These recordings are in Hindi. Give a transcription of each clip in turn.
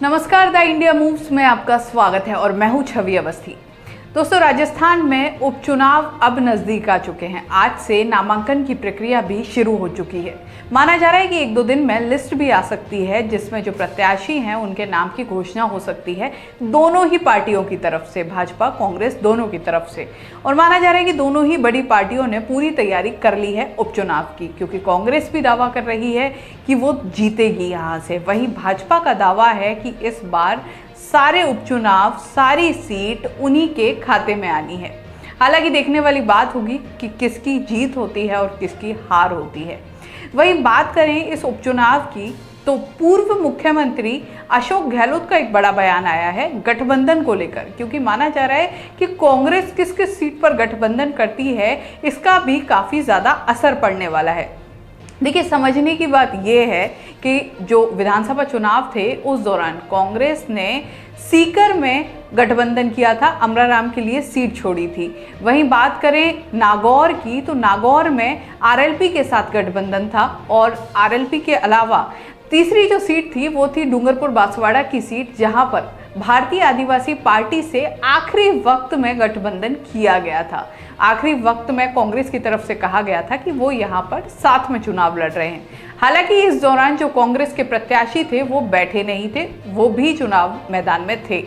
नमस्कार, द इंडिया मूव्स में आपका स्वागत है और मैं हूं छवि अवस्थी। दोस्तों, राजस्थान में उपचुनाव अब नजदीक आ चुके हैं। आज से नामांकन की प्रक्रिया भी शुरू हो चुकी है। माना जा रहा है कि एक दो दिन में लिस्ट भी आ सकती है, जिसमें जो प्रत्याशी हैं उनके नाम की घोषणा हो सकती है दोनों ही पार्टियों की तरफ से, भाजपा कांग्रेस दोनों की तरफ से। और माना जा रहा है कि दोनों ही बड़ी पार्टियों ने पूरी तैयारी कर ली है उपचुनाव की, क्योंकि कांग्रेस भी दावा कर रही है कि वो जीतेगी यहाँ से। वहीं भाजपा का दावा है कि इस बार सारे उपचुनाव, सारी सीट उन्हीं के खाते में आनी है। हालांकि देखने वाली बात होगी कि किसकी जीत होती है और किसकी हार होती है। वहीं बात करें इस उपचुनाव की, तो पूर्व मुख्यमंत्री अशोक गहलोत का एक बड़ा बयान आया है गठबंधन को लेकर, क्योंकि माना जा रहा है कि कांग्रेस किस किस सीट पर गठबंधन करती है, इसका भी काफ़ी ज़्यादा असर पड़ने वाला है। देखिए, समझने की बात यह है कि जो विधानसभा चुनाव थे उस दौरान कांग्रेस ने सीकर में गठबंधन किया था, अमराराम के लिए सीट छोड़ी थी। वहीं बात करें नागौर की, तो नागौर में आरएलपी के साथ गठबंधन था और आरएलपी के अलावा तीसरी जो सीट थी वो थी डूंगरपुर बांसवाड़ा की सीट, जहां पर भारतीय आदिवासी पार्टी से आखिरी वक्त में गठबंधन किया गया था। आखिरी वक्त में कांग्रेस की तरफ से कहा गया था कि वो यहाँ पर साथ में चुनाव लड़ रहे हैं। हालांकि इस दौरान जो कांग्रेस के प्रत्याशी थे वो बैठे नहीं थे, वो भी चुनाव मैदान में थे।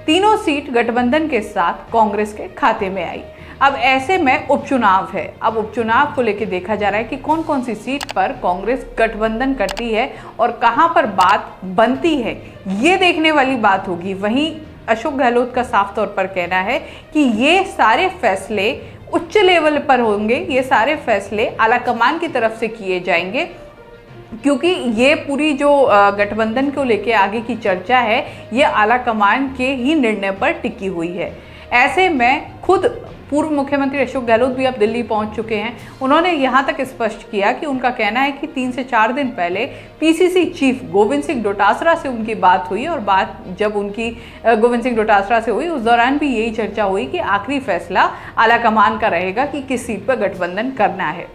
तीनों सीट गठबंधन के साथ कांग्रेस के खाते में आई। अब ऐसे में उपचुनाव है। अब उपचुनाव को लेकर देखा जा रहा है कि कौन कौन सी सीट पर कांग्रेस गठबंधन करती है और कहां पर बात बनती है, ये देखने वाली बात होगी। वहीं अशोक गहलोत का साफ तौर पर कहना है कि ये सारे फैसले उच्च लेवल पर होंगे, ये सारे फैसले आलाकमान की तरफ से किए जाएंगे, क्योंकि ये पूरी जो गठबंधन को लेके आगे की चर्चा है ये आलाकमान के ही निर्णय पर टिकी हुई है। ऐसे में खुद पूर्व मुख्यमंत्री अशोक गहलोत भी अब दिल्ली पहुंच चुके हैं। उन्होंने यहां तक स्पष्ट किया कि उनका कहना है कि 3 से 4 दिन पहले पीसीसी चीफ गोविंद सिंह डोटासरा से उनकी बात हुई, और बात जब उनकी गोविंद सिंह डोटासरा से हुई उस दौरान भी यही चर्चा हुई कि आखिरी फैसला आलाकमान का रहेगा कि किस सीट पर गठबंधन करना है।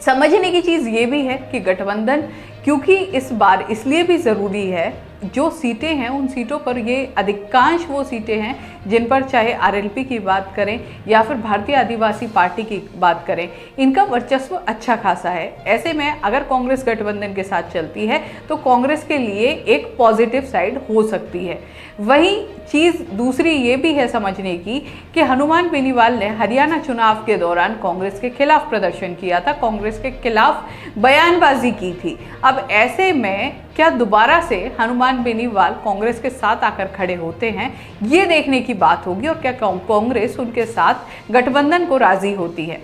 समझने की चीज़ ये भी है कि गठबंधन क्योंकि इस बार इसलिए भी ज़रूरी है, जो सीटें हैं उन सीटों पर ये अधिकांश वो सीटें हैं जिन पर चाहे आरएलपी की बात करें या फिर भारतीय आदिवासी पार्टी की बात करें, इनका वर्चस्व अच्छा खासा है। ऐसे में अगर कांग्रेस गठबंधन के साथ चलती है तो कांग्रेस के लिए एक पॉजिटिव साइड हो सकती है। वहीं चीज़ दूसरी ये भी है समझने की कि हनुमान बेनीवाल ने हरियाणा चुनाव के दौरान कांग्रेस के खिलाफ प्रदर्शन किया था, कांग्रेस के खिलाफ बयानबाजी की थी। अब ऐसे में क्या दोबारा से हनुमान बेनीवाल कांग्रेस के साथ आकर खड़े होते हैं, ये देखने की बात होगी, और क्या कांग्रेस उनके साथ गठबंधन को राजी होती है।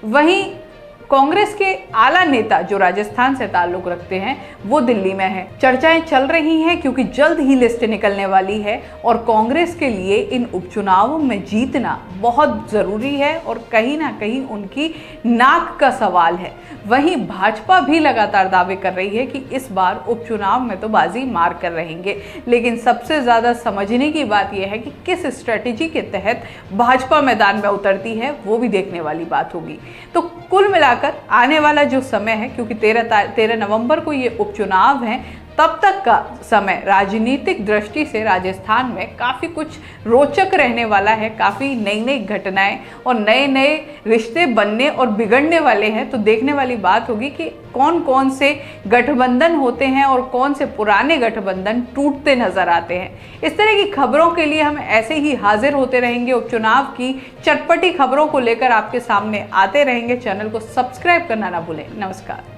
वहीं कांग्रेस के आला नेता जो राजस्थान से ताल्लुक रखते हैं वो दिल्ली में है। चर्चाएं चल रही हैं क्योंकि जल्द ही लिस्ट निकलने वाली है और कांग्रेस के लिए इन उपचुनावों में जीतना बहुत ज़रूरी है और कहीं ना कहीं उनकी नाक का सवाल है। वहीं भाजपा भी लगातार दावे कर रही है कि इस बार उपचुनाव में तो बाजी मार कर रहेंगे, लेकिन सबसे ज़्यादा समझने की बात यह है कि किस स्ट्रेटेजी के तहत भाजपा मैदान में उतरती है, वो भी देखने वाली बात होगी। तो कुल मिलाकर आने वाला जो समय है, क्योंकि 13 नवंबर को ये उपचुनाव हैं, तब तक का समय राजनीतिक दृष्टि से राजस्थान में काफ़ी कुछ रोचक रहने वाला है। काफ़ी नई नई घटनाएं और नए नए रिश्ते बनने और बिगड़ने वाले हैं। तो देखने वाली बात होगी कि कौन कौन से गठबंधन होते हैं और कौन से पुराने गठबंधन टूटते नजर आते हैं। इस तरह की खबरों के लिए हम ऐसे ही हाजिर होते रहेंगे, उपचुनाव की चटपटी खबरों को लेकर आपके सामने आते रहेंगे। चैनल को सब्सक्राइब करना ना भूलें। नमस्कार।